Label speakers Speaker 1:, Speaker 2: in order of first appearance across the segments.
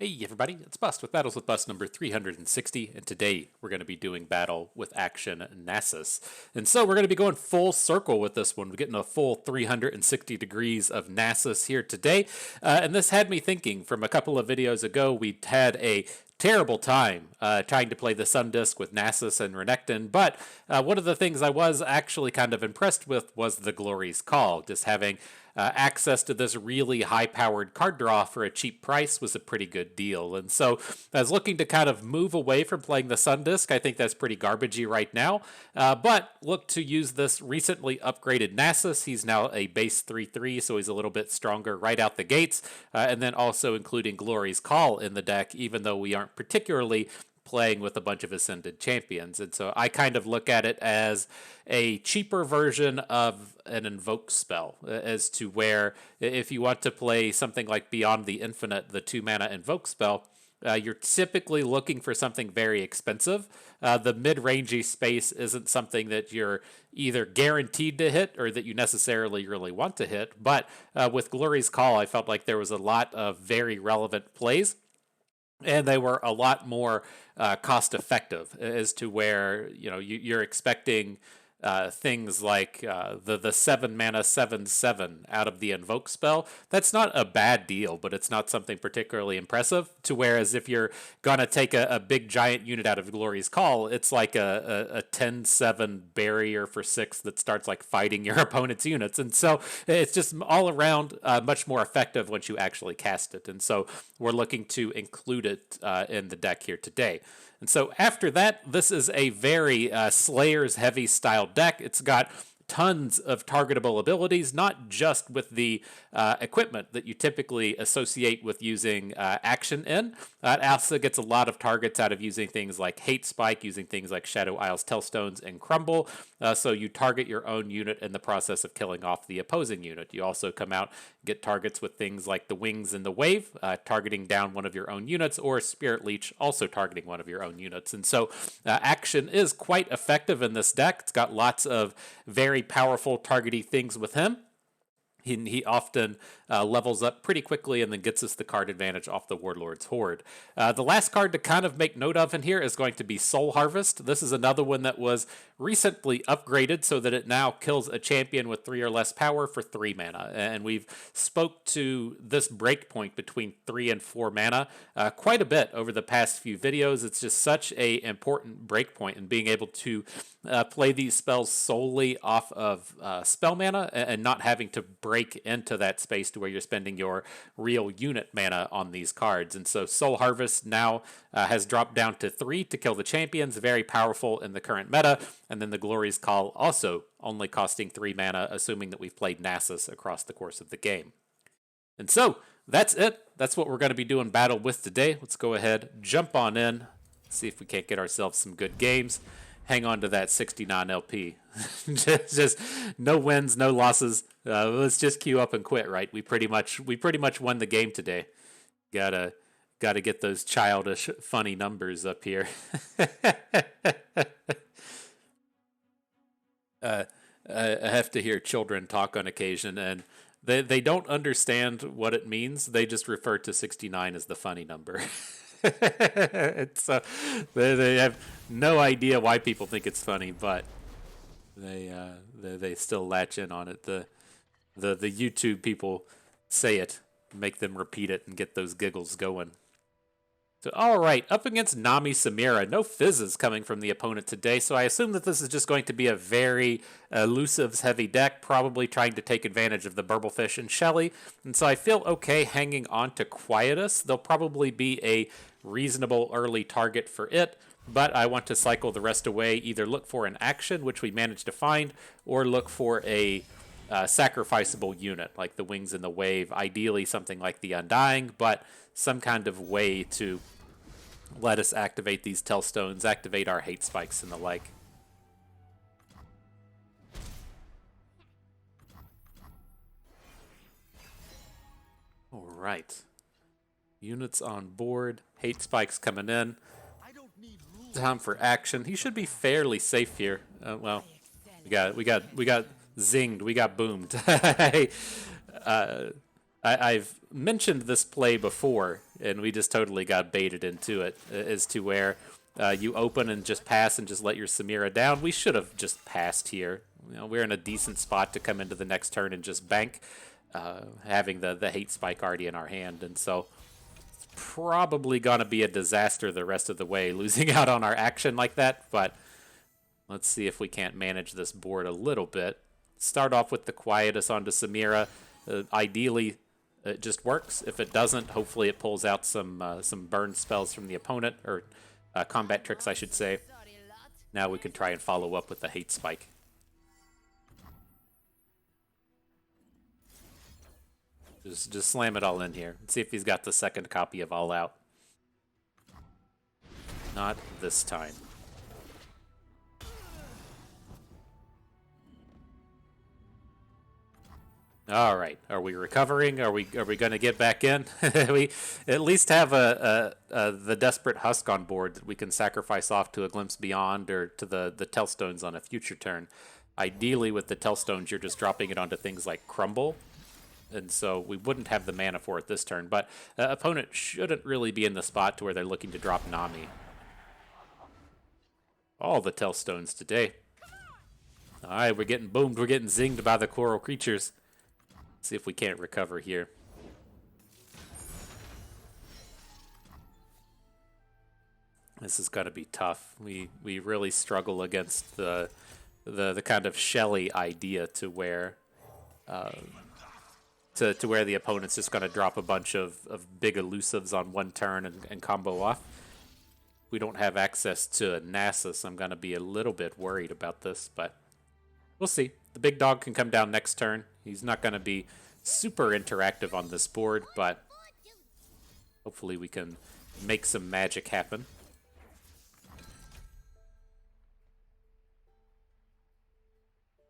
Speaker 1: Hey everybody, it's Bust with Battles with Bust number 360, and today we're going to be doing battle with Akshan Nasus. And so we're going to be going full circle with this one. We're getting a full 360 degrees of Nasus here today. And this had me thinking from a couple of videos ago, we had a terrible time trying to play the Sun Disc with Nasus and Renekton, but one of the things I was actually kind of impressed with was the Glory's Call. Just having access to this really high-powered card draw for a cheap price was a pretty good deal. And so I was looking to kind of move away from playing the Sun Disc. I think that's pretty garbagey right now, but look to use this recently upgraded Nasus. He's now a base 3/3, so he's a little bit stronger right out the gates, and then also including Glory's Call in the deck, even though we aren't particularly playing with a bunch of Ascended champions. And so I kind of look at it as a cheaper version of an Invoke spell, as to where if you want to play something like Beyond the Infinite, the 2-mana Invoke spell, you're typically looking for something very expensive. The mid-rangey space isn't something that you're either guaranteed to hit or that you necessarily really want to hit. But with Glory's Call, I felt like there was a lot of very relevant plays, and they were a lot more cost effective, as to where you're expecting things like the 7-mana 7/7 out of the Invoke spell. That's not a bad deal, but it's not something particularly impressive. To whereas if you're gonna take a big giant unit out of Glory's Call, it's like a 10/7 barrier for 6 that starts like fighting your opponent's units, and so it's just all around much more effective once you actually cast it. And so we're looking to include it in the deck here today. And so after that, this is a very Slayers heavy style deck. It's got tons of targetable abilities, not just with the equipment that you typically associate with using Akshan in. It also gets a lot of targets out of using things like Hate Spike, using things like Shadow Isles, Tellstones, and Crumble. So you target your own unit in the process of killing off the opposing unit. You also come out and get targets with things like the Wings and the Wave, targeting down one of your own units, or Spirit Leech, also targeting one of your own units. And so Akshan is quite effective in this deck. It's got lots of very powerful targety things with him. He often levels up pretty quickly and then gets us the card advantage off the Warlord's Horde. The last card to kind of make note of in here is going to be Soul Harvest. This is another one that was recently upgraded so that it now kills a champion with 3 or less power for 3 mana. And we've spoke to this breakpoint between 3 and 4 mana quite a bit over the past few videos. It's just such a important breakpoint, and being able to play these spells solely off of spell mana and not having to break into that space to where you're spending your real unit mana on these cards. And so Soul Harvest now has dropped down to 3 to kill the champions, very powerful in the current meta. And then the Glory's Call also only costing 3 mana, assuming that we've played Nasus across the course of the game. And so that's it. That's what we're going to be doing battle with today. Let's go ahead, jump on in, see if we can't get ourselves some good games. Hang on to that 69 LP. just no wins, no losses. Let's just queue up and quit, right? We pretty much won the game today. Gotta get those childish, funny numbers up here. I have to hear children talk on occasion, and they don't understand what it means. They just refer to 69 as the funny number. It's they have no idea why people think it's funny, but they still latch in on it. The YouTube people say it, make them repeat it, and get those giggles going. So, all right, up against Nami Samira. No fizzes coming from the opponent today, so I assume that this is just going to be a very elusives-heavy deck, probably trying to take advantage of the Burblefish and Shelly. And so I feel okay hanging on to Quietus. They'll probably be a reasonable early target for it, but I want to cycle the rest away, either look for an action, which we managed to find, or look for a sacrificable unit, like the Wings and the Wave, ideally something like the Undying, but some kind of way to let us activate these Tellstones, activate our Hate Spikes and the like. All right. Units on board, Hate Spikes coming in. Time for action. He should be fairly safe here. Well, we got zinged, we got boomed. I've mentioned this play before and we just totally got baited into it as to where you open and just pass and just let your Samira down. We should have just passed here. You know, we're in a decent spot to come into the next turn and just bank, having the hate spike already in our hand, and so it's probably gonna be a disaster the rest of the way, losing out on our action like that. But let's see if we can't manage this board a little bit. Start off with the Quietus onto Samira. Ideally, it just works. If it doesn't, hopefully it pulls out some burn spells from the opponent, or combat tricks, I should say. Now we can try and follow up with the hate spike. Just slam it all in here. See if he's got the second copy of All Out. Not this time. All right. Are we recovering? Are we going to get back in? We at least have the Desperate Husk on board that we can sacrifice off to a Glimpse Beyond or to the Tellstones on a future turn. Ideally, with the Tellstones, you're just dropping it onto things like Crumble, and so we wouldn't have the mana for it this turn. But opponent shouldn't really be in the spot to where they're looking to drop Nami. All the Tellstones today. All right, we're getting boomed. We're getting zinged by the coral creatures. See if we can't recover here. This is going to be tough. We really struggle against the kind of Shelly idea to where to where the opponent's just going to drop a bunch of big elusives on one turn and combo off. We don't have access to Nasus. I'm going to be a little bit worried about this, but we'll see. The big dog can come down next turn. He's not going to be super interactive on this board, but hopefully we can make some magic happen.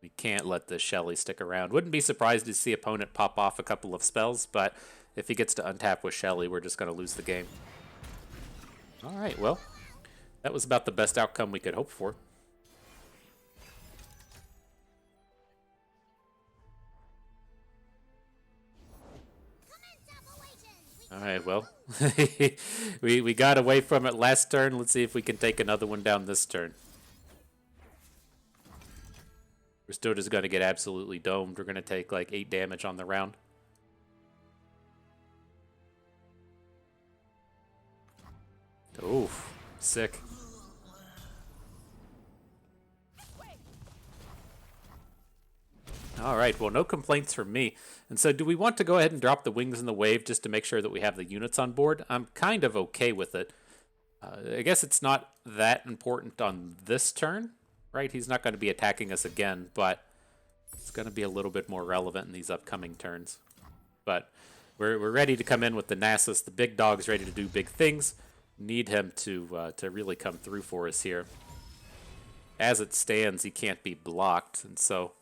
Speaker 1: We can't let the Shelly stick around. Wouldn't be surprised to see opponent pop off a couple of spells, but if he gets to untap with Shelly, we're just going to lose the game. All right, well, that was about the best outcome we could hope for. All right, well, we got away from it last turn. Let's see if we can take another one down this turn. We're still just going to get absolutely domed. We're going to take like 8 damage on the round. Oof, sick. All right, well, no complaints from me. And so do we want to go ahead and drop the Wings in the Wave just to make sure that we have the units on board? I'm kind of okay with it. I guess it's not that important on this turn, right? He's not going to be attacking us again, but it's going to be a little bit more relevant in these upcoming turns. But we're ready to come in with the Nasus. The big dog's ready to do big things. Need him to really come through for us here. As it stands, he can't be blocked, and so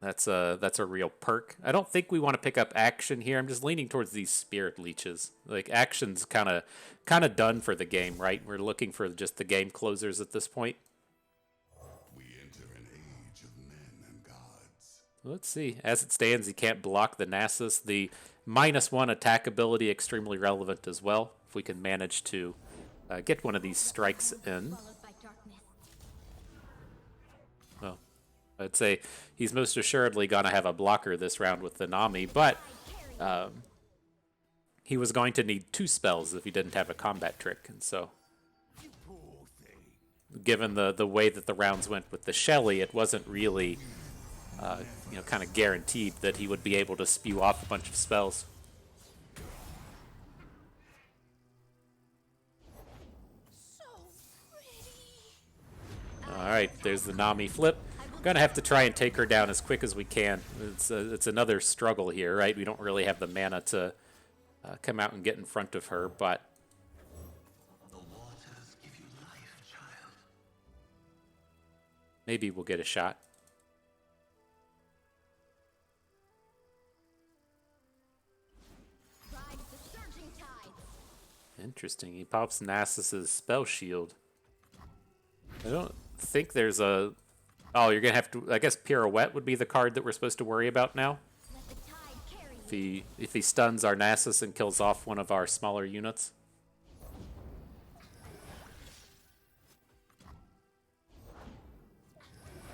Speaker 1: that's a real perk. I don't think we want to pick up Action here. I'm just leaning towards these Spirit Leeches. Like, Action's kind of done for the game, right? We're looking for just the game closers at this point.
Speaker 2: We enter an age of men and gods.
Speaker 1: Let's see. As it stands, he can't block the Nasus. The -1 attack ability extremely relevant as well. If we can manage to get one of these strikes in. Well, I'd say he's most assuredly going to have a blocker this round with the Nami, but he was going to need 2 spells if he didn't have a combat trick, and so given the way that the rounds went with the Shelly, it wasn't really kind of guaranteed that he would be able to spew off a bunch of spells. All right, there's the Nami flip. Gonna have to try and take her down as quick as we can. It's another struggle here, right? We don't really have the mana to come out and get in front of her, but
Speaker 2: The waters give you life, child.
Speaker 1: maybe we'll get a shot. Interesting. He pops Nasus's spell shield. I don't think there's a... Oh, you're going to have to... I guess Pirouette would be the card that we're supposed to worry about now. if he stuns our Nasus and kills off one of our smaller units.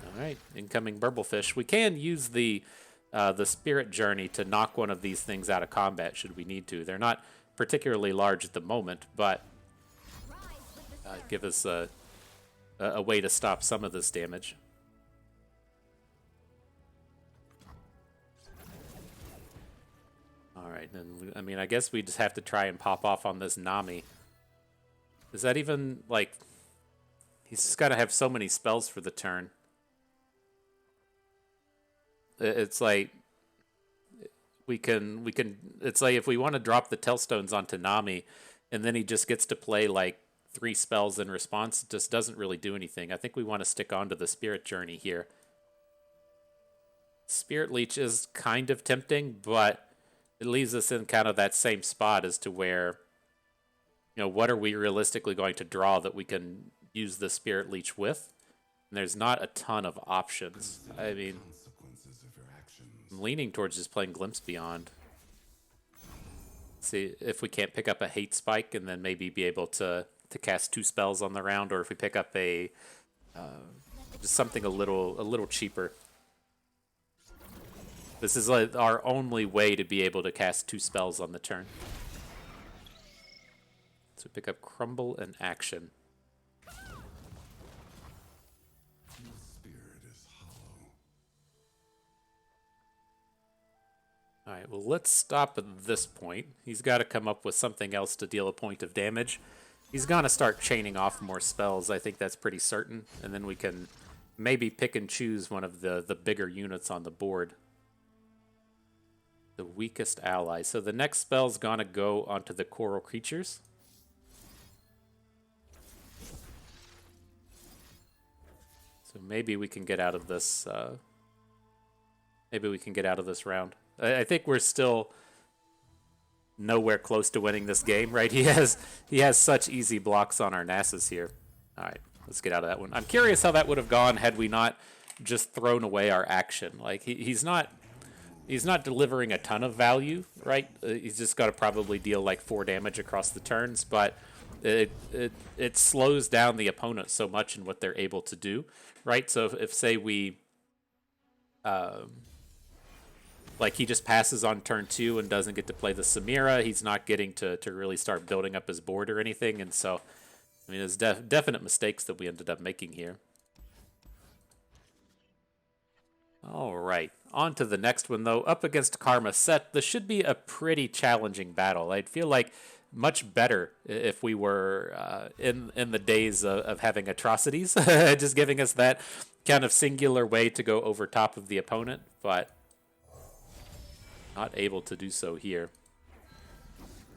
Speaker 1: All right, incoming Burblefish. We can use the Spirit Journey to knock one of these things out of combat should we need to. They're not particularly large at the moment, but give us a way to stop some of this damage. Alright, then, I mean, I guess we just have to try and pop off on this Nami. Is that even, like... He's just got to have so many spells for the turn. It's like... We can... It's like if we want to drop the Tellstones onto Nami, and then he just gets to play, like, 3 spells in response, it just doesn't really do anything. I think we want to stick on to the Spirit Journey here. Spirit Leech is kind of tempting, but... It leaves us in kind of that same spot as to where, you know, what are we realistically going to draw that we can use the Spirit Leech with? And there's not a ton of options. I mean, I'm leaning towards just playing Glimpse Beyond. See if we can't pick up a Hate Spike and then maybe be able to cast 2 spells on the round, or if we pick up a just something a little cheaper. This is like our only way to be able to cast 2 spells on the turn. So we pick up Crumble and Action.
Speaker 2: Your spirit is hollow.
Speaker 1: Alright, well, let's stop at this point. He's got to come up with something else to deal a point of damage. He's going to start chaining off more spells. I think that's pretty certain. And then we can maybe pick and choose one of the bigger units on the board. The weakest ally. So the next spell's gonna go onto the coral creatures. So maybe we can get out of this. Maybe we can get out of this round. I think we're still nowhere close to winning this game, right? He has such easy blocks on our Nasus here. All right, let's get out of that one. I'm curious how that would have gone had we not just thrown away our Action. Like he's not delivering a ton of value, right? He's just got to probably deal like 4 damage across the turns, but it slows down the opponent so much in what they're able to do, right? So if say we, like he just passes on turn 2 and doesn't get to play the Samira, he's not getting to really start building up his board or anything, and so, I mean, there's definite mistakes that we ended up making here. All right, on to the next one, though. Up against Karma Set, this should be a pretty challenging battle. I'd feel like much better if we were in the days of having atrocities, just giving us that kind of singular way to go over top of the opponent, but not able to do so here.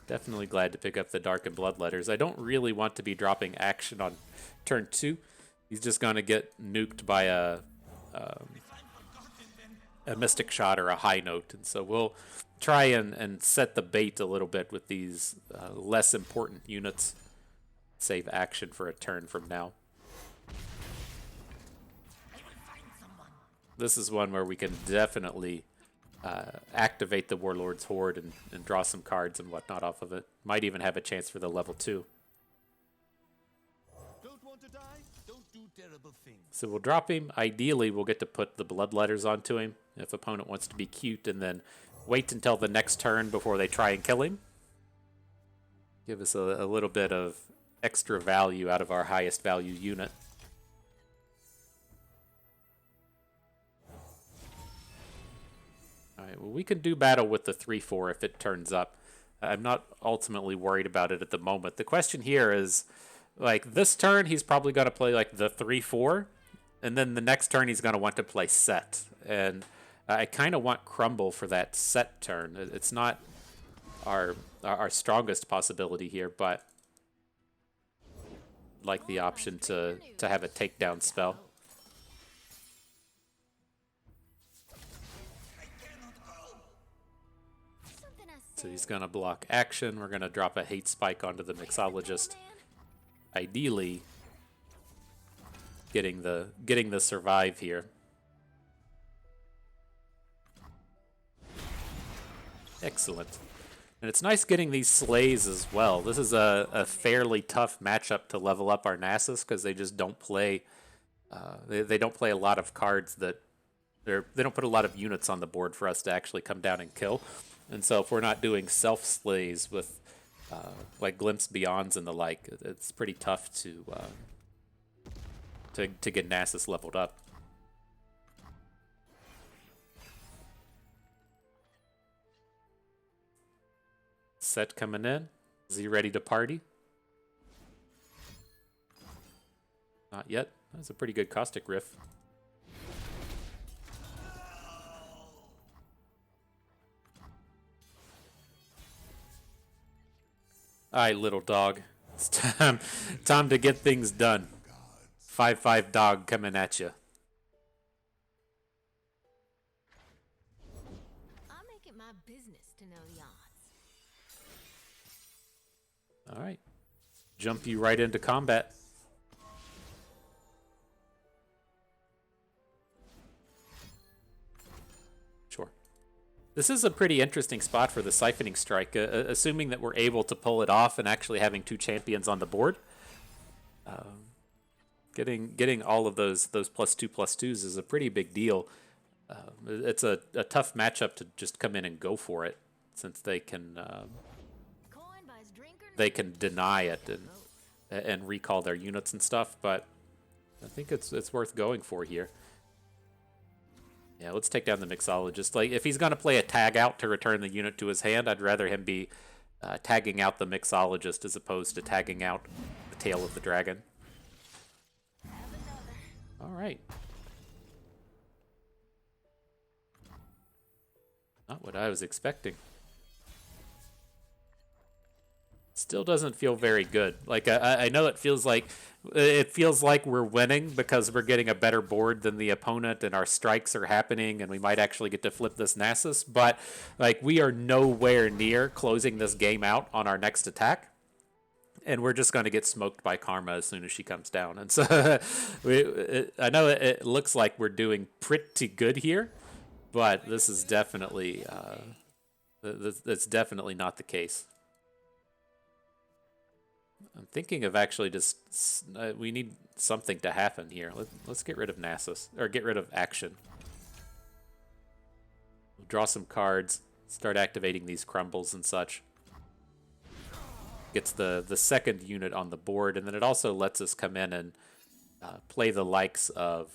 Speaker 1: Definitely glad to pick up the Dark and Bloodletters. I don't really want to be dropping Action on turn 2. He's just going to get nuked by a Mystic Shot or a High Note, and so we'll try and set the bait a little bit with these less important units. Save Action for a turn from now. This is one where we can definitely activate the Warlord's Horde and draw some cards and whatnot off of it. Might even have a chance for the level 2.
Speaker 3: Don't want to die? Don't do terrible things.
Speaker 1: So we'll drop him. Ideally, we'll get to put the Bloodletters onto him if opponent wants to be cute, and then wait until the next turn before they try and kill him. Give us a little bit of extra value out of our highest value unit. Alright, well, we can do battle with the 3-4 if it turns up. I'm not ultimately worried about it at the moment. The question here is, like, this turn he's probably going to play like the 3-4, and then the next turn he's going to want to play Set. And I kind of want Crumble for that Set turn. It's not our strongest possibility here, but I'd like the option to have a takedown spell. So he's going to block Action. We're going to drop a Hate Spike onto the Mixologist. Ideally, getting the survive here. Excellent. And it's nice getting these slays as well. This is a fairly tough matchup to level up our Nasus because they just don't play. They don't play a lot of cards that they don't put a lot of units on the board for us to actually come down and kill. And so if we're not doing self slays with like Glimpse Beyonds and the like, it's pretty tough to get Nasus leveled up. Set coming in. Is he ready to party? Not yet. That's a pretty good caustic riff. Alright, little dog. It's time to get things done. 5-5 dog coming at you.
Speaker 4: I make it my business to know the odds.
Speaker 1: Alright. Jump you right into combat. Sure. This is a pretty interesting spot for the Siphoning Strike, assuming that we're able to pull it off and actually having two champions on the board. Getting all of those +2/+2s is a pretty big deal. It's a tough matchup to just come in and go for it, since they can deny it and recall their units and stuff. But I think it's worth going for here. Yeah, let's take down the Mixologist. Like, if he's going to play a tag out to return the unit to his hand, I'd rather him be tagging out the Mixologist as opposed to tagging out the Tail of the Dragon. All right. Not what I was expecting. Still doesn't feel very good. Like, I know it feels like we're winning because we're getting a better board than the opponent and our strikes are happening and we might actually get to flip this Nasus, but like, we are nowhere near closing this game out on our next attack. And we're just going to get smoked by Karma as soon as she comes down. And so I know it looks like we're doing pretty good here, but this is definitely that's definitely not the case. I'm thinking of actually just we need something to happen here. Let's get rid of Nasus, or get rid of Akshan. We'll draw some cards, start activating these crumbles and such. Gets the second unit on the board, and then it also lets us come in and play the likes of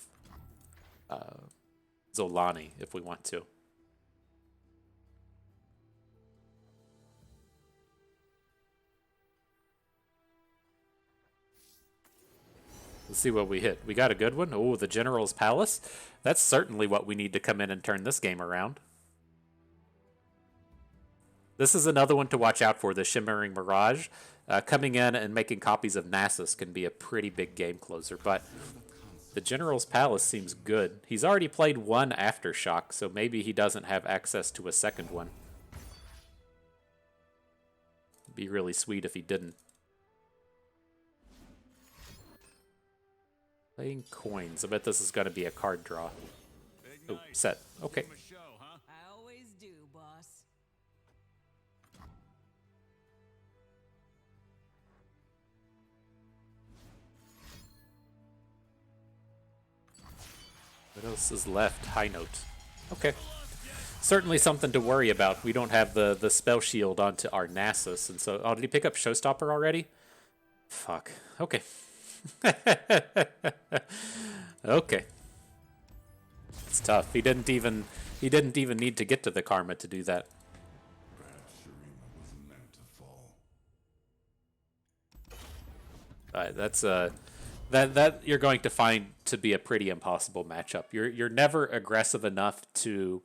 Speaker 1: Zolani if we want to. Let's see what we hit. We got a good one. Oh, the General's Palace. That's certainly what we need to come in and turn this game around. This is another one to watch out for, the Shimmering Mirage. Coming in and making copies of Nasus can be a pretty big game closer, but the General's Palace seems good. He's already played one Aftershock, so maybe he doesn't have access to a second one. It'd be really sweet if he didn't. Playing coins. I bet this is going to be a card draw. Oh, set. Okay.
Speaker 4: I always do, boss.
Speaker 1: What else is left? High Note. Okay. Certainly something to worry about. We don't have the spell shield onto our Nasus, and so... Oh, did he pick up Showstopper already? Fuck. Okay. Okay. It's tough. He didn't even need to get to the Karma to do that. That's that you're going to find to be a pretty impossible matchup. You're never aggressive enough to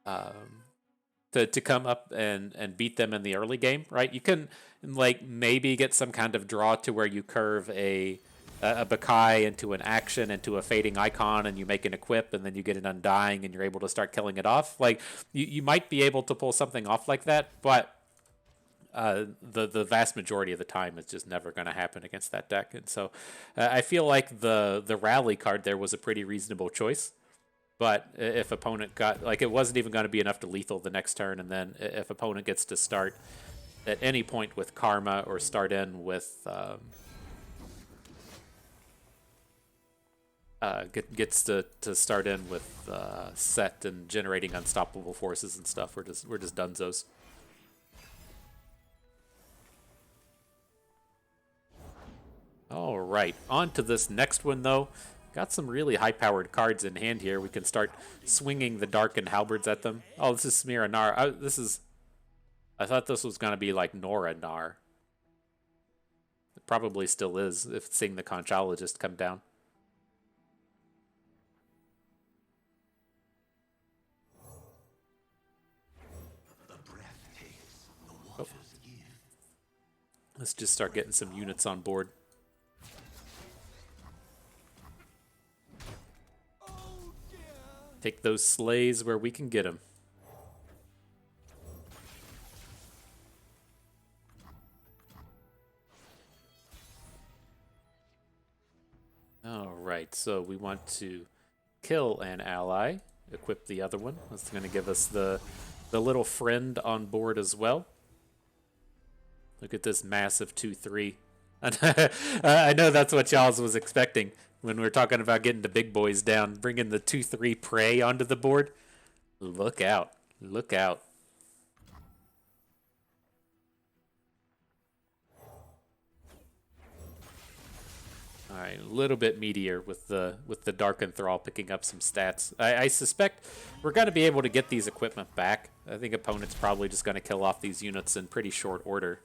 Speaker 1: come up and beat them in the early game, right? You can like maybe get some kind of draw to where you curve a Bakai into an action, into a fading icon, and you make an equip, and then you get an undying, and you're able to start killing it off. Like you might be able to pull something off like that, but the vast majority of the time it's just never going to happen against that deck. And so I feel like the rally card there was a pretty reasonable choice. But if opponent got, like, it wasn't even going to be enough to lethal the next turn, and then if opponent gets to start at any point with Karma or start in with gets to start in with set and generating unstoppable forces and stuff, we're just dunzos. All right, on to this next one though. Got some really high-powered cards in hand here. We can start swinging the Darkened Halberds at them. Oh, this is Smear and Nar. I thought this was going to be like Nora Nar. It probably still is if seeing the Conchologist come down. Oh. Let's just start getting some units on board. Take those slays where we can get them. Alright, so we want to kill an ally, equip the other one. That's going to give us the little friend on board as well. Look at this massive 2-3. I know that's what y'all was expecting when we were talking about getting the big boys down, bringing the 2-3 prey onto the board. Look out. Look out. Alright, a little bit meatier with the Dark Enthrall picking up some stats. I suspect we're going to be able to get these equipment back. I think opponent's probably just going to kill off these units in pretty short order.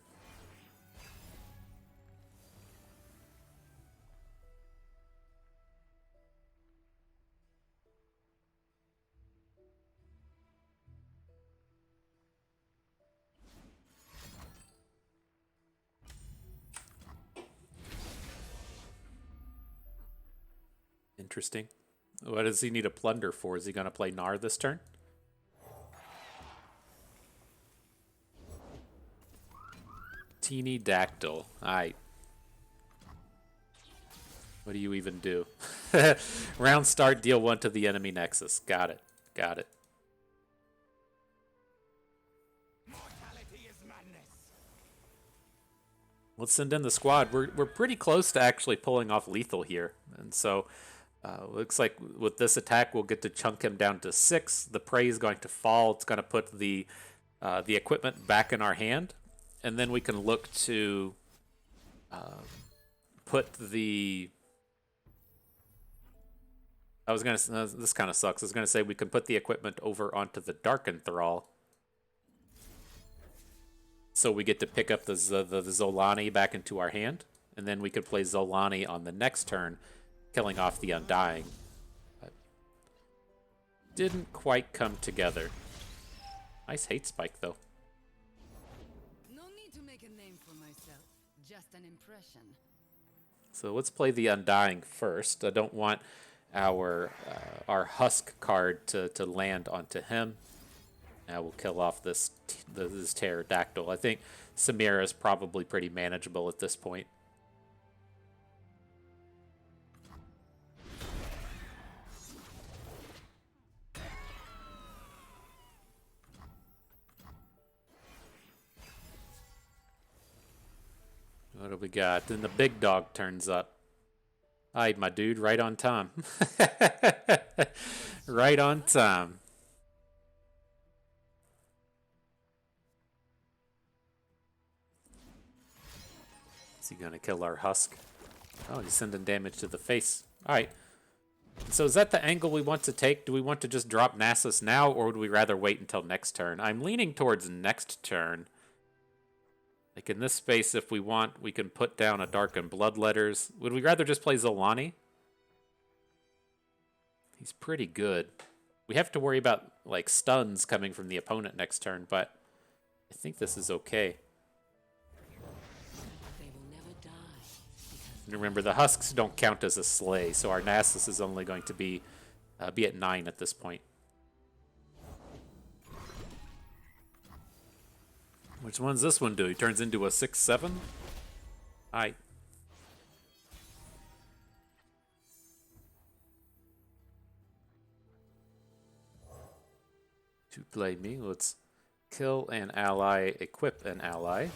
Speaker 1: Interesting. What does he need a plunder for? Is he going to play Gnar this turn? Teeny Dactyl. Alright. What do you even do? Round start, deal 1 to the enemy Nexus. Got it. Got it. Let's send in the squad. We're pretty close to actually pulling off lethal here. And so looks like with this attack, we'll get to chunk him down to 6. The prey is going to fall. It's going to put the equipment back in our hand. And then we can look to put the... this kind of sucks. I was going to say we can put the equipment over onto the Dark Enthrall. So we get to pick up the Zolani back into our hand. And then we could play Zolani on the next turn, killing off the Undying. But didn't quite come together. Nice hate spike, though.
Speaker 5: No need to make a name for myself. Just an impression.
Speaker 1: So let's play the Undying first. I don't want our Husk card to land onto him. Now we'll kill off this Pterodactyl. I think Samira is probably pretty manageable at this point. What do we got? Then the big dog turns up. Alright, my dude, right on time. Right on time. Is he gonna kill our Husk? Oh, he's sending damage to the face. Alright. So is that the angle we want to take? Do we want to just drop Nasus now, or would we rather wait until next turn? I'm leaning towards next turn. Like in this space, if we want, we can put down a Darkened Bloodletters. Would we rather just play Zolani? He's pretty good. We have to worry about like stuns coming from the opponent next turn, but I think this is okay.
Speaker 5: They will never die.
Speaker 1: Remember, the Husks don't count as a slay, so our Nasus is only going to be at 9 at this point. Which one's this one do? He turns into a 6-7? Alright. to play me. Let's kill an ally, equip an ally.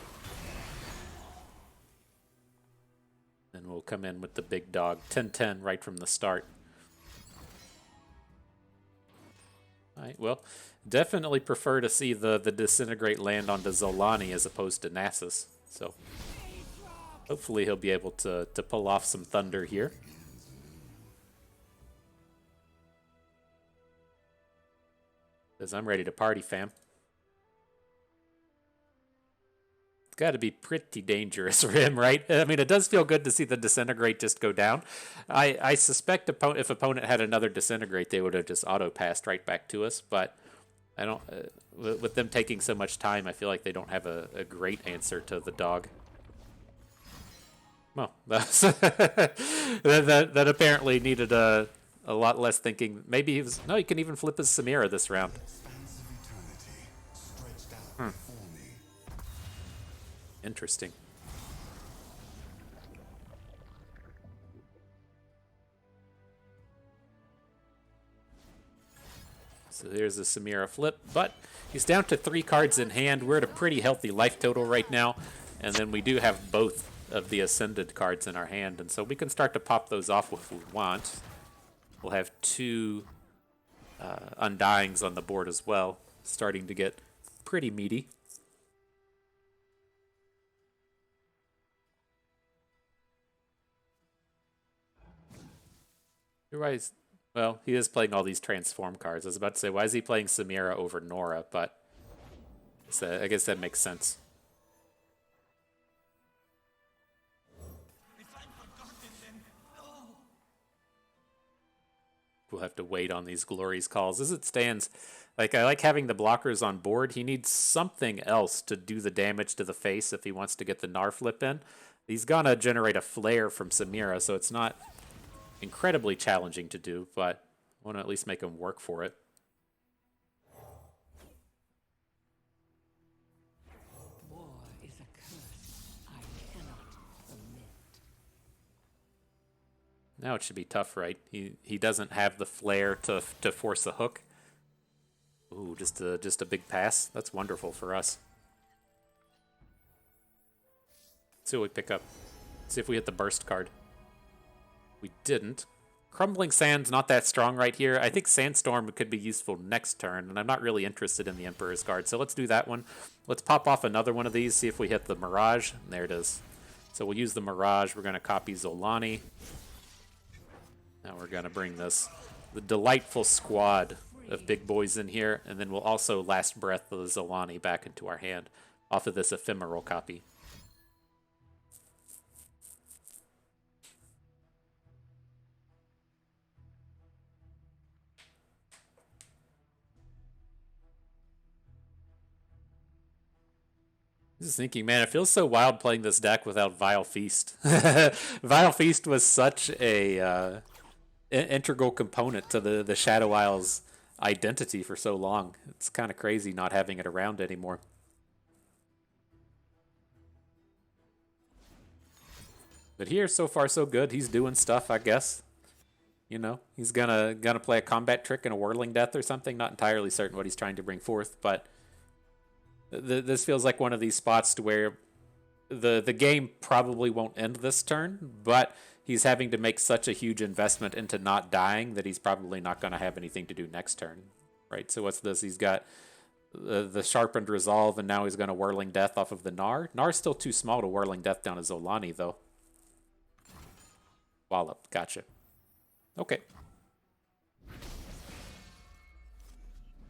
Speaker 1: Then we'll come in with the big dog. 10-10 right from the start. Alright, well, definitely prefer to see the Disintegrate land onto Zolani as opposed to Nasus. So hopefully he'll be able to pull off some thunder here. Because I'm ready to party, fam. It's got to be pretty dangerous for him, right? I mean, it does feel good to see the Disintegrate just go down. I suspect if opponent had another Disintegrate, they would have just auto-passed right back to us. But I don't. With them taking so much time, I feel like they don't have a great answer to the dog. Well, that apparently needed a lot less thinking. Maybe he was... No, he can even flip his Samira this round. Interesting. So there's a Samira flip, but he's down to 3 cards in hand. We're at a pretty healthy life total right now, and then we do have both of the Ascended cards in our hand, and so we can start to pop those off if we want. We'll have 2 Undyings on the board as well, starting to get pretty meaty. Well, he is playing all these transform cards. I was about to say, why is he playing Samira over Nora? But I guess that makes sense. We'll have to wait on these Glories calls. As it stands, like I like having the blockers on board. He needs something else to do the damage to the face if he wants to get the Gnar flip in. He's gonna generate a flare from Samira, so it's not incredibly challenging to do, but I want to at least make him work for it.
Speaker 5: War is a curse I cannot permit.
Speaker 1: Now it should be tough, right? He doesn't have the flare to force a hook. Ooh, just a big pass. That's wonderful for us. Let's see what we pick up. Let's see if we hit the burst card. We didn't. Crumbling Sand's not that strong right here. I think Sandstorm could be useful next turn, and I'm not really interested in the Emperor's card, so let's do that one. Let's pop off another one of these, see if we hit the Mirage. There it is. So we'll use the Mirage. We're going to copy Zolani. Now we're going to bring the delightful squad of big boys in here, and then we'll also Last Breath of the Zolani back into our hand off of this ephemeral copy. Just thinking, man, it feels so wild playing this deck without Vile Feast. Vile Feast was such a integral component to the Shadow Isles identity for so long. It's kind of crazy not having it around anymore. But here, so far so good. He's doing stuff, I guess. You know, he's gonna play a combat trick and a Whirling Death or something. Not entirely certain what he's trying to bring forth, but this feels like one of these spots to where the game probably won't end this turn, but he's having to make such a huge investment into not dying that he's probably not going to have anything to do next turn, right? So what's this? He's got the Sharpened Resolve, and now he's going to Whirling Death off of the Gnar. Gnar's still too small to Whirling Death down to Zolani, though. Wallop. Gotcha. Okay.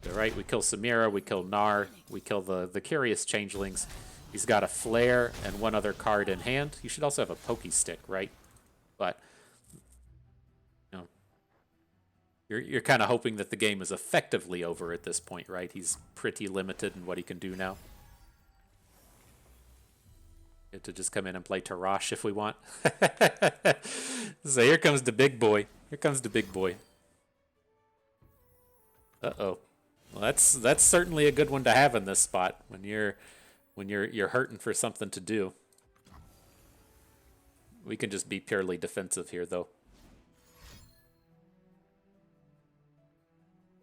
Speaker 1: All right, we kill Samira, we kill Gnar, we kill the Curious Changelings. He's got a Flare and one other card in hand. You should also have a Pokey Stick, right? But, you know, you're kind of hoping that the game is effectively over at this point, right? He's pretty limited in what he can do now. Get to just come in and play Tarash if we want. So here comes the big boy. Here comes the big boy. Uh-oh. Well, that's certainly a good one to have in this spot when you're hurting for something to do. We can just be purely defensive here, though.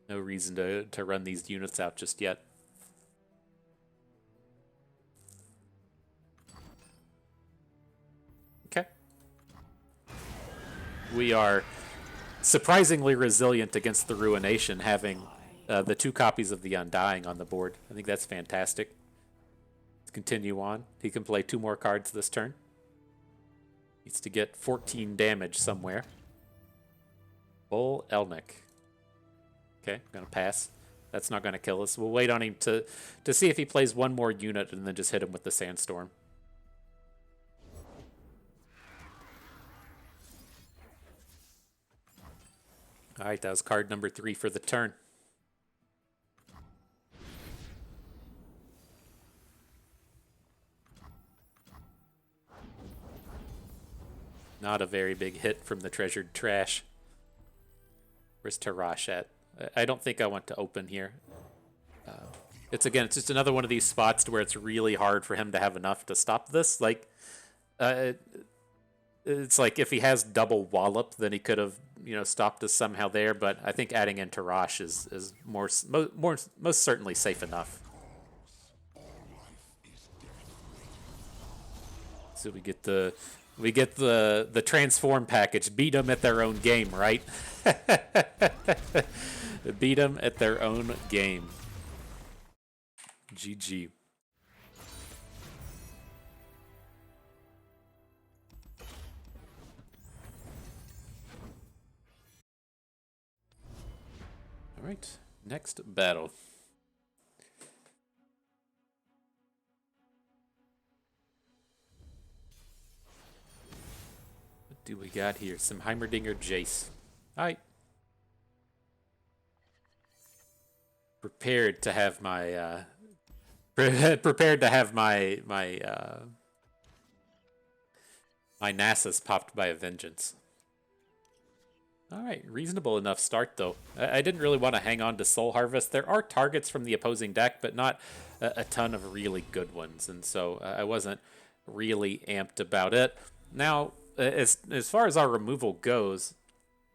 Speaker 1: No reason to run these units out just yet. Okay. We are surprisingly resilient against the Ruination, having the 2 copies of the Undying on the board. I think that's fantastic. Let's continue on. He can play 2 more cards this turn. Needs to get 14 damage somewhere. Bull Elnick. Okay, gonna pass. That's not gonna kill us. We'll wait on him to see if he plays 1 more unit and then just hit him with the Sandstorm. Alright, that was card number 3 for the turn. Not a very big hit from the Treasured Trash. Where's Tarash at? I don't think I want to open here. It's just another one of these spots to where it's really hard for him to have enough to stop this. Like, it's like if he has double Wallop, then he could have, stopped us somehow there. But I think adding in Tarash is most certainly safe enough. So we get the transform package. Beat them at their own game, right? Beat them at their own game. GG. All right, next battle. What do we got here? Some Heimerdinger Jace. All right. Prepared to have my my Nasus popped by a vengeance. All right, reasonable enough start though. I didn't really want to hang on to Soul Harvest. There are targets from the opposing deck, but not a ton of really good ones, and so I wasn't really amped about it. Now, as far as our removal goes,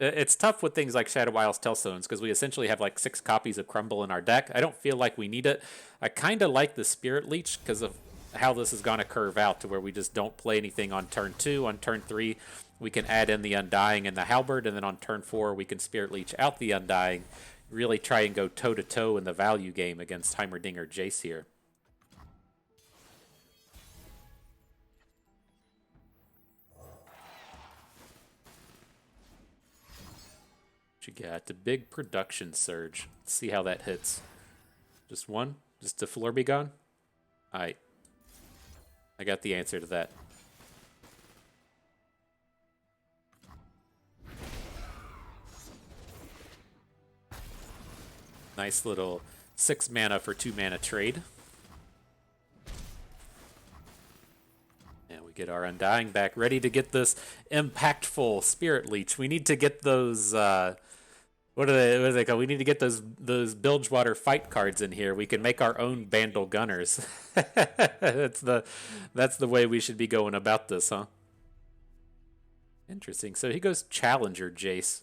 Speaker 1: it's tough with things like Shadow Isles Tellstones because we essentially have like 6 copies of Crumble in our deck. I don't feel like we need it. I kind of like the Spirit Leech because of how this is going to curve out to where we just don't play anything on turn 2. On turn 3, we can add in the Undying and the Halberd, and then on turn 4, we can Spirit Leech out the Undying. Really try and go toe-to-toe in the value game against Heimerdinger Jace here. You got the big production surge. Let's see how that hits. Just one? Just a floor be gone? Alright. I got the answer to that. Nice little 6 mana for 2 mana trade. And we get our Undying back, ready to get this impactful Spirit Leech. We need to get those what are they called? We need to get those Bilgewater fight cards in here. We can make our own Bandle Gunners. That's the way we should be going about this, huh? Interesting. So he goes Challenger Jace.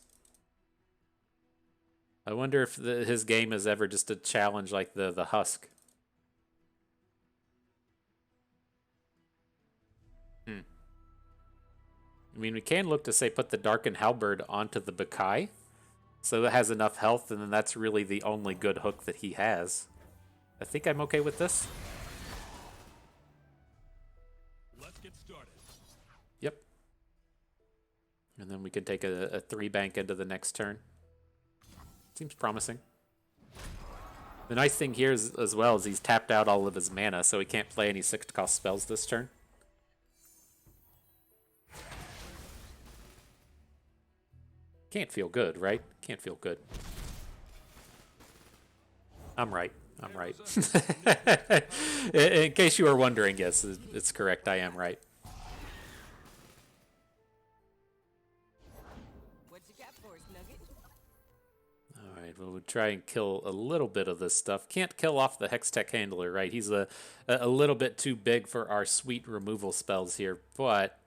Speaker 1: I wonder if his game is ever just a challenge like the Husk. I mean, we can look to say put the Darkened Halberd onto the Bakai. So it has enough health, and then that's really the only good hook that he has. I think I'm okay with this.
Speaker 3: Let's get started.
Speaker 1: Yep. And then we can take a 3 bank into the next turn. Seems promising. The nice thing here is, as well, is he's tapped out all of his mana, so he can't play any 6-cost spells this turn. Can't feel good, right? Can't feel good. I'm right. I'm right. In case you were wondering, yes, it's correct. I am right.
Speaker 4: What you got for us, Nugget?
Speaker 1: All right, well, we'll try and kill a little bit of this stuff. Can't kill off the Hextech Handler, right? He's a little bit too big for our sweet removal spells here, but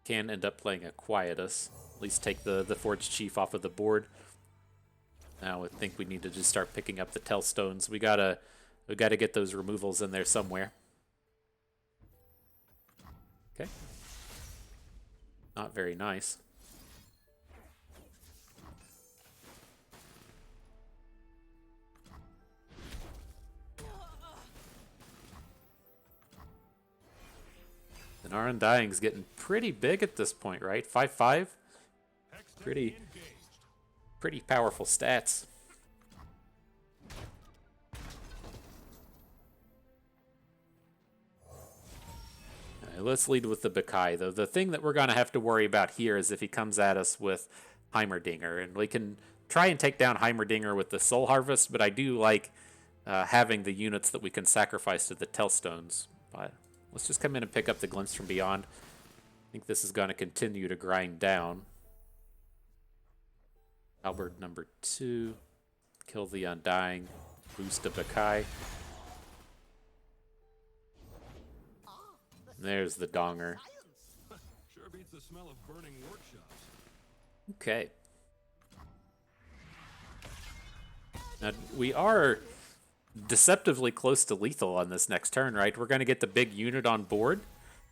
Speaker 1: can end up playing a Quietus. At least take the Forged Chief off of the board. Now I think we need to just start picking up the Tellstones. We gotta get those removals in there somewhere. Okay. Not very nice. And our Undying's getting pretty big at this point, right? 5/5? Pretty powerful stats. Let's lead with the Bakai, though. The thing that we're going to have to worry about here is if he comes at us with Heimerdinger. And we can try and take down Heimerdinger with the Soul Harvest, but I do like having the units that we can sacrifice to the Tellstones. But let's just come in and pick up the Glimpse from Beyond. I think this is going to continue to grind down. Halberd number 2. Kill the Undying. Boost a Bakai. There's the Donger.
Speaker 3: Sure beats the smell of burning workshops.
Speaker 1: Okay. Now, we are deceptively close to lethal on this next turn, right? We're going to get the big unit on board.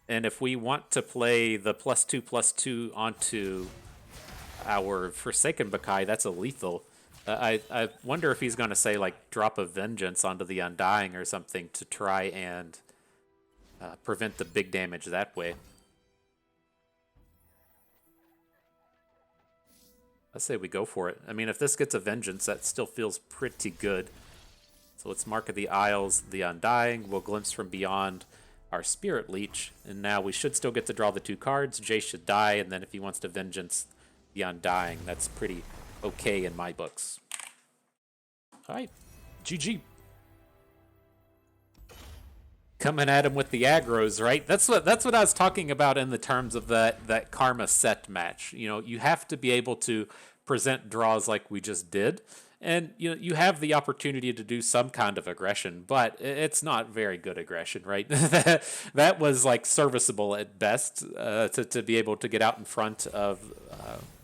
Speaker 1: And if we want to play the +2/+2 onto our Forsaken Bakai, that's a lethal. I wonder if he's going to say, like, drop a Vengeance onto the Undying or something to try and prevent the big damage that way. I say we go for it. I mean, if this gets a Vengeance, that still feels pretty good. So let's Mark of the Isles, the Undying. We'll Glimpse from Beyond our Spirit Leech. And now we should still get to draw the 2 cards. Jace should die, and then if he wants to Vengeance the Undying, that's pretty okay in my books. All right, GG. Coming at him with the aggros, right? That's what I was talking about in the terms of that Karma set match. You know, you have to be able to present draws like we just did, and you have the opportunity to do some kind of aggression, but it's not very good aggression, right? That was like serviceable at best to be able to get out in front of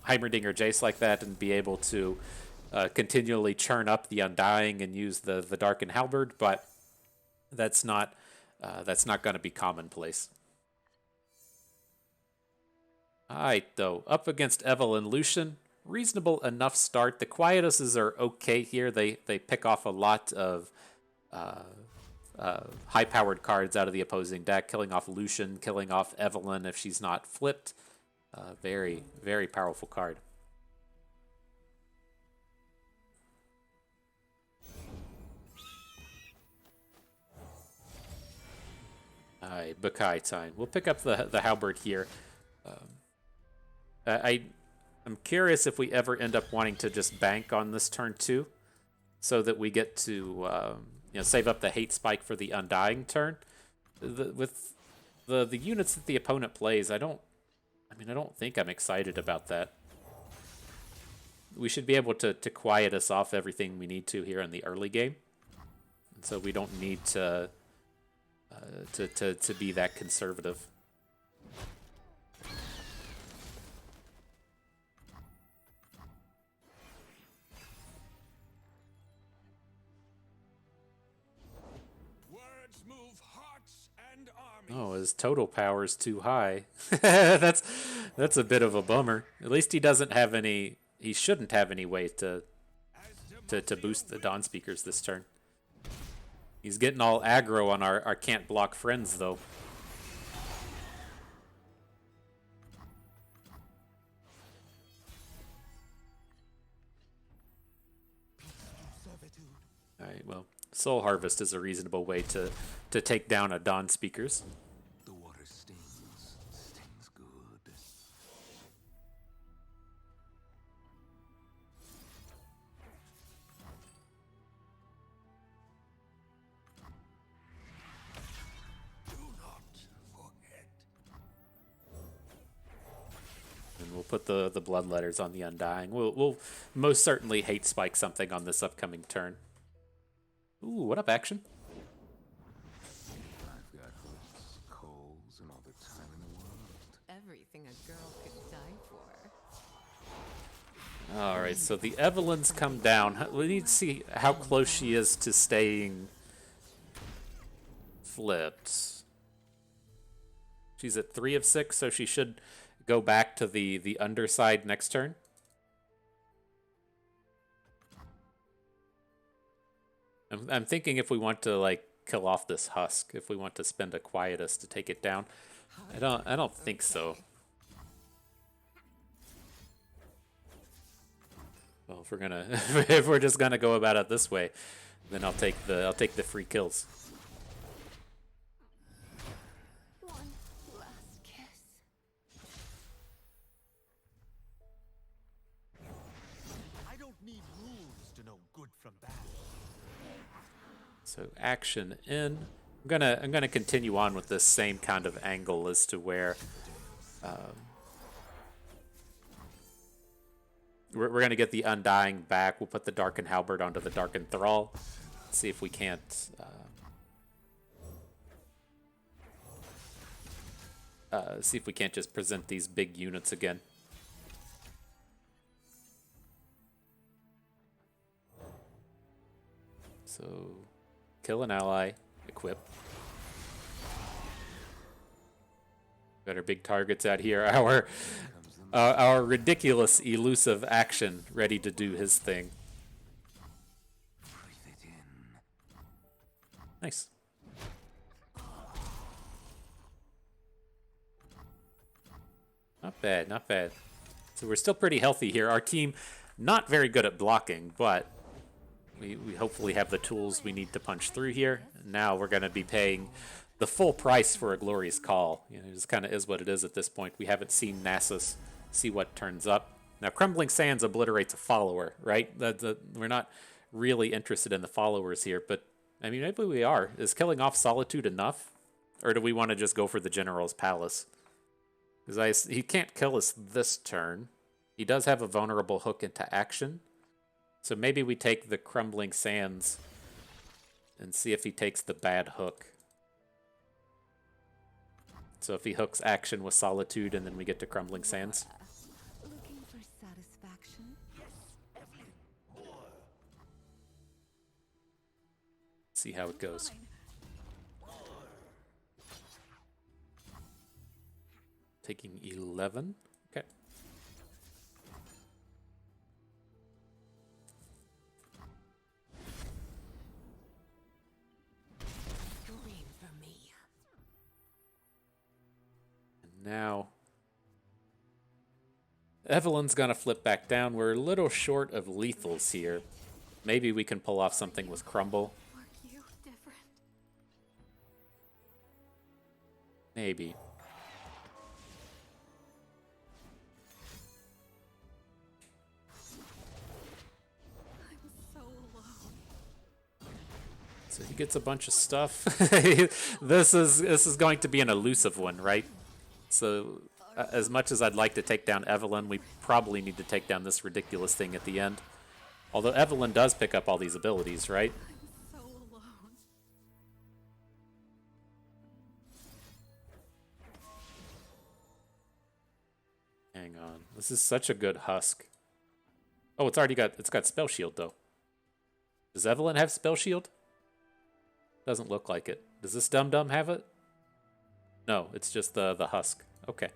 Speaker 1: Heimerdinger Jace like that and be able to continually churn up the Undying and use the Darken Halberd, but that's not going to be commonplace. Alright, though. Up against Evelyn Lucian. Reasonable enough start. The Quietuses are okay here. They pick off a lot of high-powered cards out of the opposing deck, killing off Lucian, killing off Evelyn if she's not flipped. Very, very powerful card. Alright, Bakai time. We'll pick up the Halberd here. I'm curious if we ever end up wanting to just bank on this turn too, so that we get to save up the Hate Spike for the Undying turn. With the units that the opponent plays, I don't think I'm excited about that. We should be able to quiet us off everything we need to here in the early game, and so we don't need to be that conservative.
Speaker 3: Words move hearts and armies.
Speaker 1: Oh, his total power is too high. That's a bit of a bummer. At least he doesn't have any. He shouldn't have any way to boost the Dawn Speakers this turn. He's getting all aggro on our can't block friends, though. Alright, well, Soul Harvest is a reasonable way to take down a Dawn Speakers.
Speaker 2: The water stings good. Do not forget.
Speaker 1: And we'll put the Bloodletters on the Undying. We'll most certainly Hate Spike something on this upcoming turn. Ooh, what up, Akshan?
Speaker 2: I've got hooks, coals, and all the time in the world.
Speaker 4: Everything a girl could die for.
Speaker 1: Alright, so the Evelyn's come down. We need to see how close she is to staying flipped. She's at 3 of 6, so she should go back to the underside next turn. I'm thinking if we want to like kill off this husk, if we want to spend a quietus to take it down. I don't think so. Well, if we're gonna if we're just gonna go about it this way, then I'll take the free kills.
Speaker 4: One last kiss.
Speaker 6: I don't need rules to know good from bad.
Speaker 1: So action in. I'm gonna continue on with this same kind of angle as to where we're gonna get the Undying back. We'll put the Darkened Halberd onto the Darkened Thrall. See if we can't see if we can't just present these big units again. So kill an ally, equip. Got our big targets out here. Our ridiculous elusive Akshan ready to do his thing. Nice. Not bad, not bad. So we're still pretty healthy here. Our team not very good at blocking, but we hopefully have the tools we need to punch through here. Now we're going to be paying the full price for a glorious call. You know, it just kind of is what it is at this point. We haven't seen Nasus. See what turns up. Now, Crumbling Sands obliterates a follower, right? We're not really interested in the followers here, but I mean, maybe we are. Is killing off Solitude enough? Or do we want to just go for the General's Palace? Because he can't kill us this turn. He does have a vulnerable hook into action. So maybe we take the Crumbling Sands and see if he takes the bad hook. So if he hooks action with Solitude and then we get to Crumbling Sands.
Speaker 4: Looking for satisfaction?
Speaker 1: See how it goes. Taking 11. Okay.
Speaker 4: Scream for me.
Speaker 1: And now Evelyn's gonna flip back down. We're a little short of lethals here. Maybe we can pull off something with Crumble.
Speaker 4: Were you different?
Speaker 1: Maybe.
Speaker 4: I'm so alone.
Speaker 1: So he gets a bunch of stuff. This is going to be an elusive one, right? So as much as I'd like to take down Evelyn, we probably need to take down this ridiculous thing at the end. Although Evelyn does pick up all these abilities, right?
Speaker 4: I'm so alone.
Speaker 1: Hang on. This is such a good husk. Oh, it's got spell shield though. Does Evelyn have spell shield? Doesn't look like it. Does this dum dum have it? No, it's just the husk. Okay.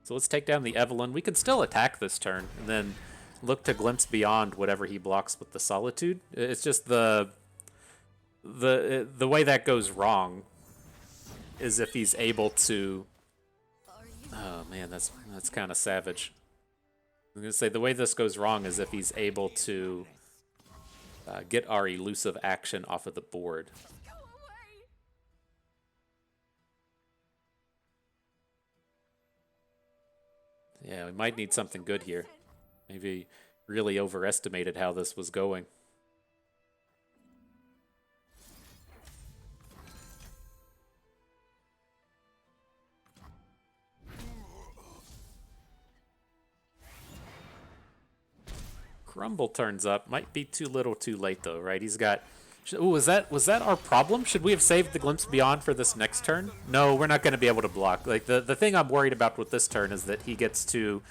Speaker 1: So let's take down the Evelyn. We can still attack this turn and then look to glimpse beyond whatever he blocks with the Solitude. It's just the way that goes wrong is if he's able to. Oh man, that's kind of savage. I'm gonna say the way this goes wrong is if he's able to get our elusive action off of the board.
Speaker 4: Go away.
Speaker 1: Yeah, we might need something good here. Maybe really overestimated how this was going. Crumble turns up. Might be too little too late though, right? He's got Ooh, was that our problem? Should we have saved the Glimpse Beyond for this next turn? No, we're not going to be able to block. Like the thing I'm worried about with this turn is that he gets to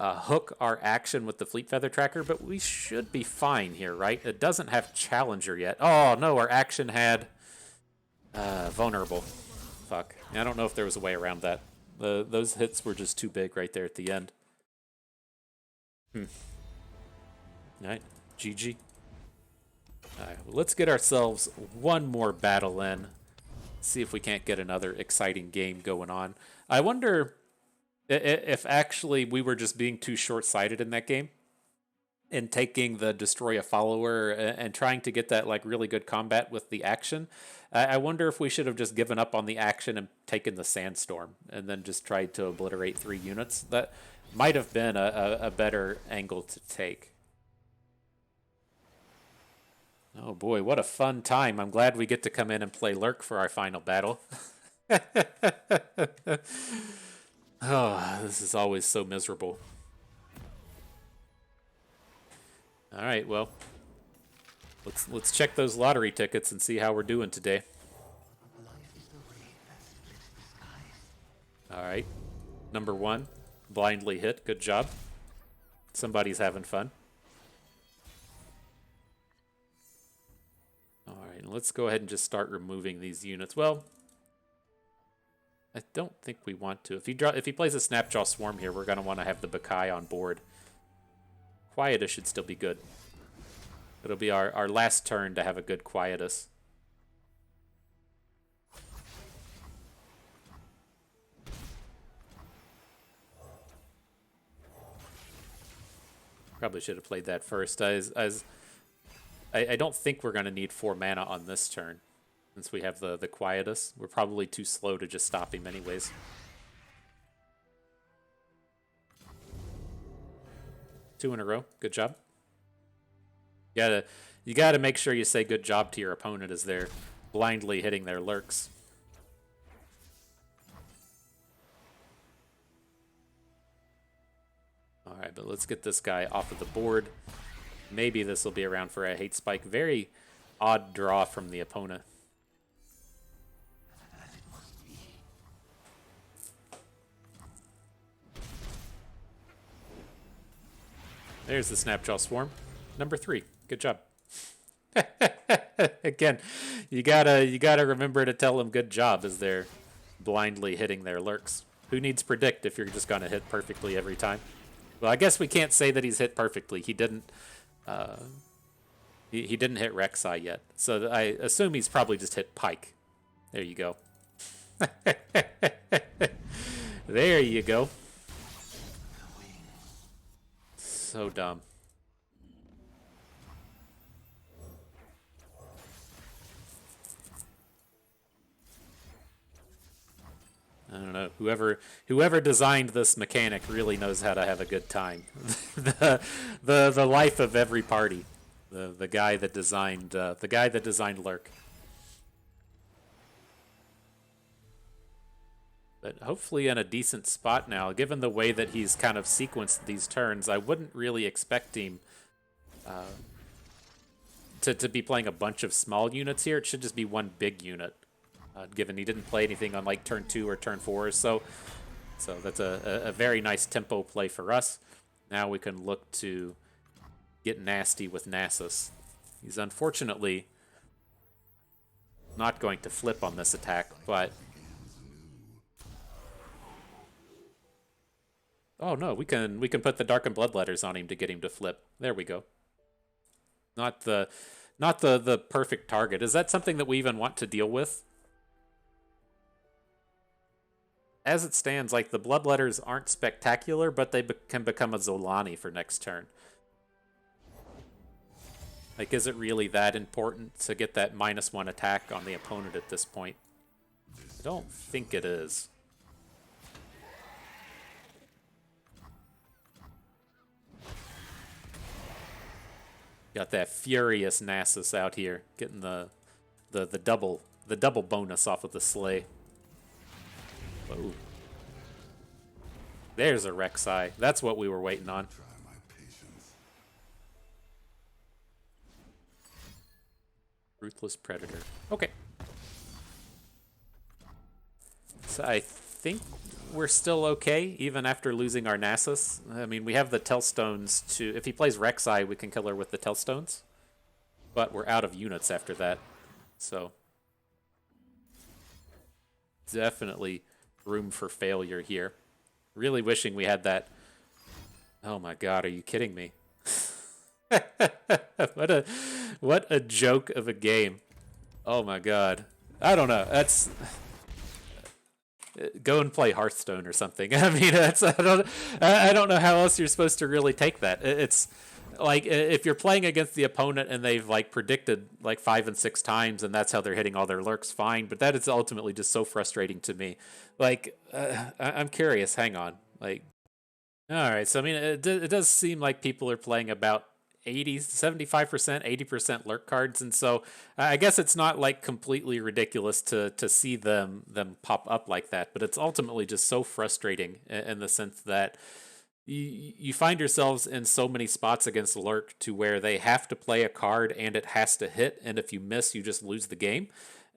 Speaker 1: hook our action with the Fleet Feather Tracker, but we should be fine here, right? It doesn't have Challenger yet. Oh no, our action had Vulnerable. Fuck. I don't know if there was a way around that. Those hits were just too big right there at the end. Alright, GG. Alright, well, let's get ourselves one more battle in. See if we can't get another exciting game going on. I wonder if actually we were just being too short-sighted in that game and taking the Destroy a Follower and trying to get that like really good combat with the action. I wonder if we should have just given up on the action and taken the Sandstorm and then just tried to obliterate 3 units. That might have been a better angle to take. Oh boy, what a fun time. I'm glad we get to come in and play Lurk for our final battle. Oh, this is always so miserable. All right, well, let's check those lottery tickets and see how we're doing today. All right, number 1, blindly hit. Good job. Somebody's having fun. All right, let's go ahead and just start removing these units. Well, I don't think we want to. If he plays a Snapjaw Swarm here, we're going to want to have the Bakai on board. Quietus should still be good. It'll be our last turn to have a good Quietus. Probably should have played that first. I don't think we're going to need 4 mana on this turn. Since we have the Quietus. We're probably too slow to just stop him anyways. Two in a row. Good job. You gotta make sure you say good job to your opponent as they're blindly hitting their lurks. Alright, but let's get this guy off of the board. Maybe this will be around for a hate spike. Very odd draw from the opponent. There's the Snapjaw Swarm. Number 3. Good job. Again, you gotta remember to tell them good job as they're blindly hitting their lurks. Who needs predict if you're just gonna hit perfectly every time? Well, I guess we can't say that he's hit perfectly. He didn't he didn't hit Rek'Sai yet. So I assume he's probably just hit Pike. There you go. There you go. So dumb. I don't know. Whoever designed this mechanic really knows how to have a good time. the life of every party. The guy that designed Lurk. But hopefully in a decent spot now. Given the way that he's kind of sequenced these turns, I wouldn't really expect him to be playing a bunch of small units here. It should just be one big unit, given he didn't play anything on like turn 2 or turn 4. So that's a very nice tempo play for us. Now we can look to get nasty with Nasus. He's unfortunately not going to flip on this attack, but... Oh no, we can put the Darkened Bloodletters on him to get him to flip. There we go. Not the perfect target. Is that something that we even want to deal with? As it stands, like the Bloodletters aren't spectacular, but they can become a Zolani for next turn. Like, is it really that important to get that -1 attack on the opponent at this point? I don't think it is. Got that furious Nasus out here, getting the double bonus off of the sleigh. Whoa. There's a Rek'Sai. That's what we were waiting on.
Speaker 2: Try my patience.
Speaker 1: Ruthless Predator. Okay. So I think we're still okay, even after losing our Nasus. I mean, we have the Tellstones to... If he plays Rek'Sai, we can kill her with the Tellstones. But we're out of units after that. So... definitely room for failure here. Really wishing we had that... Oh my god, are you kidding me? What a joke of a game. Oh my god. I don't know. That's... Go and play Hearthstone or something. I mean, I don't know how else you're supposed to really take that. It's like if you're playing against the opponent and they've like predicted like 5 and 6 times and that's how they're hitting all their lurks, fine. But that is ultimately just so frustrating to me. Like, I'm curious. Hang on. Like, all right. So I mean, it does seem like people are playing about 75%, 80% lurk cards, and so I guess it's not like completely ridiculous to see them pop up like that, but it's ultimately just so frustrating in the sense that you find yourselves in so many spots against lurk to where they have to play a card and it has to hit, and if you miss, you just lose the game.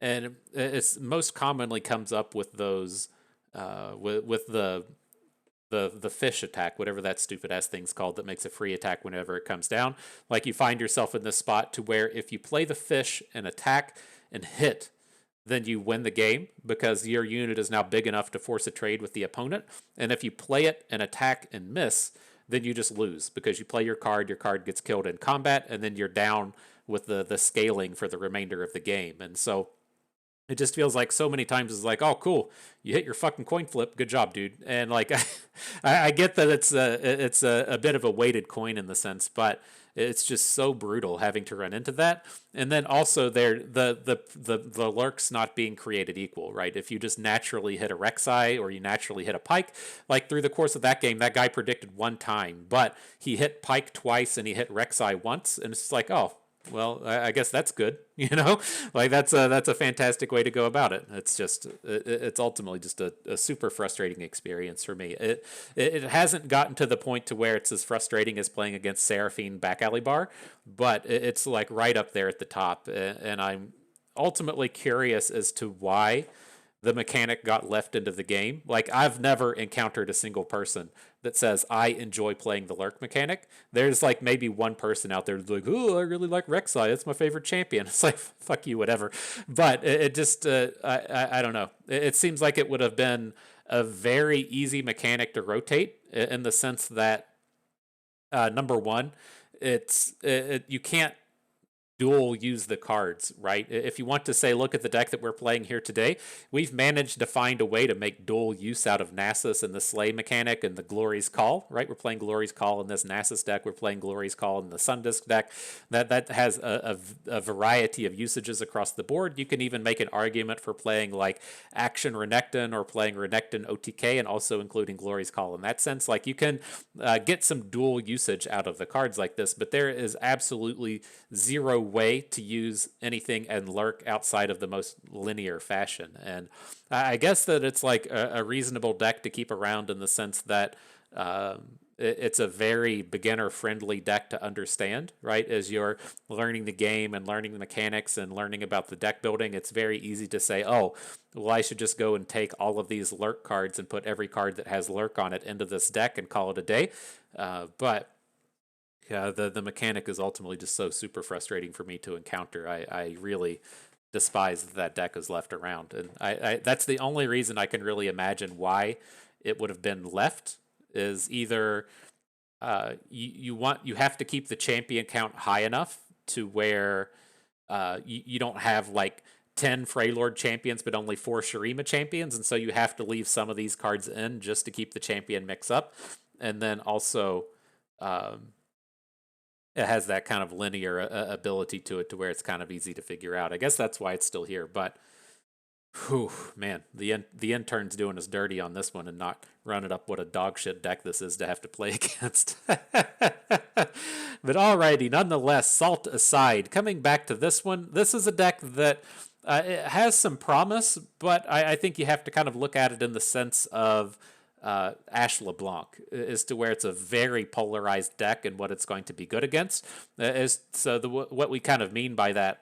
Speaker 1: And it's most commonly comes up with those with the fish attack, whatever that stupid ass thing's called that makes a free attack whenever it comes down. Like you find yourself in this spot to where if you play the fish and attack and hit, then you win the game because your unit is now big enough to force a trade with the opponent. And if you play it and attack and miss, then you just lose because you play your card gets killed in combat, and then you're down with the scaling for the remainder of the game. And so it just feels like so many times it's like, oh, cool, you hit your fucking coin flip, good job, dude. And like, I get that it's a bit of a weighted coin in the sense, but it's just so brutal having to run into that. And then also the lurks not being created equal, right? If you just naturally hit a Rek'Sai or you naturally hit a Pike, like through the course of that game, that guy predicted 1 time, but he hit Pike twice and he hit Rek'Sai once, and it's like, oh, well, I guess that's good, you know? Like, that's a fantastic way to go about it. It's just, it's ultimately just a super frustrating experience for me. It hasn't gotten to the point to where it's as frustrating as playing against Seraphine back alley bar, but it's like right up there at the top. And I'm ultimately curious as to why the mechanic got left into the game. Like, I've never encountered a single person that says, I enjoy playing the lurk mechanic. There's like maybe one person out there that's like, oh, I really like Rek'Sai. That's my favorite champion. It's like, fuck you, whatever. But it just, I don't know. It seems like it would have been a very easy mechanic to rotate in the sense that, number one, you can't dual use the cards, right? If you want to say, look at the deck that we're playing here today, we've managed to find a way to make dual use out of Nasus and the Slay mechanic and the Glory's Call, right? We're playing Glory's Call in this Nasus deck. We're playing Glory's Call in the Sundisk deck. That has a variety of usages across the board. You can even make an argument for playing like Akshan Renekton or playing Renekton OTK and also including Glory's Call in that sense. Like, you can get some dual usage out of the cards like this, but there is absolutely zero way to use anything and lurk outside of the most linear fashion. And I guess that it's like a reasonable deck to keep around in the sense that it's a very beginner friendly deck to understand, right? As you're learning the game and learning the mechanics and learning about the deck building, it's very easy to say, oh, well, I should just go and take all of these lurk cards and put every card that has lurk on it into this deck and call it a day. But yeah, the mechanic is ultimately just so super frustrating for me to encounter. I really despise that deck is left around. And I that's the only reason I can really imagine why it would have been left is either you have to keep the champion count high enough to where you don't have like 10 Freylord champions but only 4 Shurima champions, and so you have to leave some of these cards in just to keep the champion mix up. And then also it has that kind of linear ability to it to where it's kind of easy to figure out. I guess that's why it's still here. But, whew, man, the intern's doing us dirty on this one and not running up what a dog shit deck this is to have to play against. But alrighty, nonetheless, salt aside, coming back to this one, this is a deck that it has some promise, but I think you have to kind of look at it in the sense of Ash LeBlanc, as to where it's a very polarized deck and what it's going to be good against. What we kind of mean by that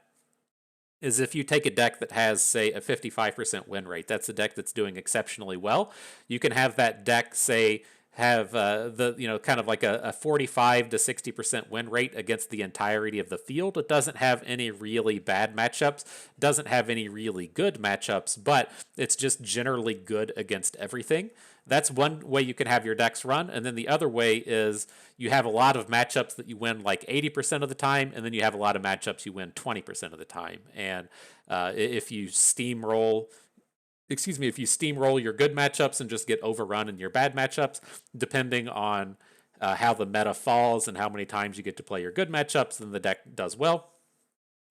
Speaker 1: is if you take a deck that has, say, a 55% win rate, that's a deck that's doing exceptionally well. You can have that deck, say, have kind of like a 45 to 60% win rate against the entirety of the field. It doesn't have any really bad matchups, doesn't have any really good matchups, but it's just generally good against everything. That's one way you can have your decks run. And then the other way is you have a lot of matchups that you win like 80% of the time, and then you have a lot of matchups you win 20% of the time. And if you steamroll your good matchups and just get overrun in your bad matchups, depending on how the meta falls and how many times you get to play your good matchups, then the deck does well.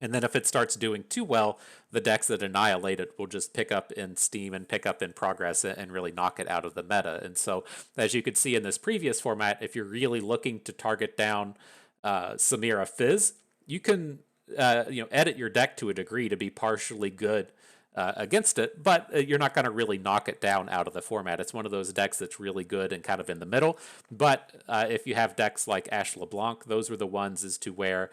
Speaker 1: And then if it starts doing too well, the decks that annihilate it will just pick up in steam and pick up in progress and really knock it out of the meta. And so, as you could see in this previous format, if you're really looking to target down Samira Fizz, you can edit your deck to a degree to be partially good against it, but you're not going to really knock it down out of the format. It's one of those decks that's really good and kind of in the middle. But if you have decks like Ash LeBlanc, those were the ones as to where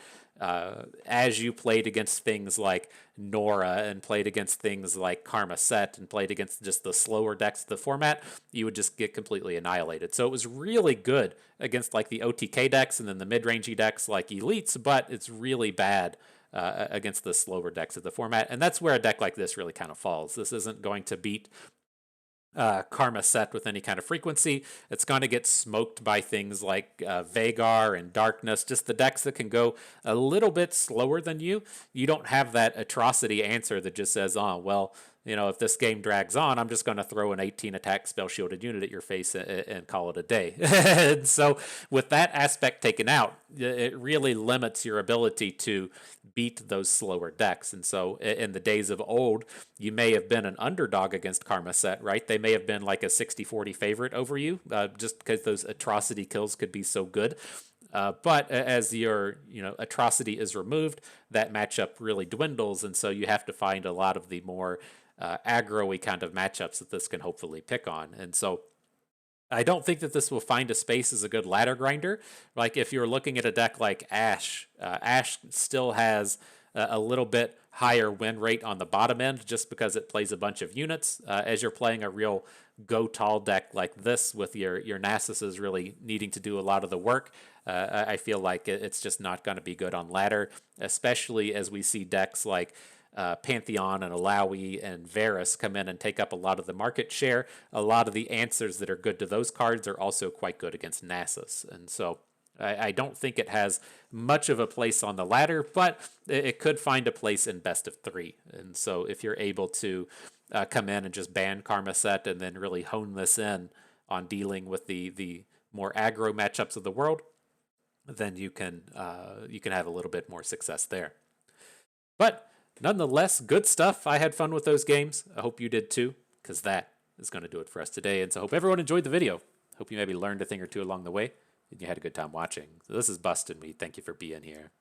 Speaker 1: as you played against things like Nora and played against things like Karma Set and played against just the slower decks of the format, you would just get completely annihilated. So it was really good against like the OTK decks and then the mid-rangey decks like Elites, but it's really bad against the slower decks of the format. And that's where a deck like this really kind of falls. This isn't going to beat Karma Set with any kind of frequency. It's going to get smoked by things like Vagar and Darkness, just the decks that can go a little bit slower than you. You don't have that atrocity answer that just says, oh, well, if this game drags on, I'm just going to throw an 18 attack spell shielded unit at your face and call it a day. And so with that aspect taken out, it really limits your ability to beat those slower decks. And so in the days of old, you may have been an underdog against Karma Set, right? They may have been like a 60-40 favorite over you, just because those atrocity kills could be so good. But as your atrocity is removed, that matchup really dwindles, and so you have to find a lot of the more aggro-y kind of matchups that this can hopefully pick on. And so I don't think that this will find a space as a good ladder grinder. Like if you're looking at a deck like Ash, Ash still has a little bit higher win rate on the bottom end just because it plays a bunch of units. As you're playing a real go tall deck like this with your Nasus is really needing to do a lot of the work, I feel like it's just not going to be good on ladder, especially as we see decks like Pantheon and Alawi and Varus come in and take up a lot of the market share. A lot of the answers that are good to those cards are also quite good against Nasus. And so I don't think it has much of a place on the ladder, but it could find a place in best of 3. And so if you're able to come in and just ban Karma Set and then really hone this in on dealing with the more aggro matchups of the world, then you can have a little bit more success there. But nonetheless, good stuff. I had fun with those games. I hope you did too, because that is going to do it for us today. And so I hope everyone enjoyed the video. Hope you maybe learned a thing or two along the way and you had a good time watching. So this is Bust, and we thank you for being here.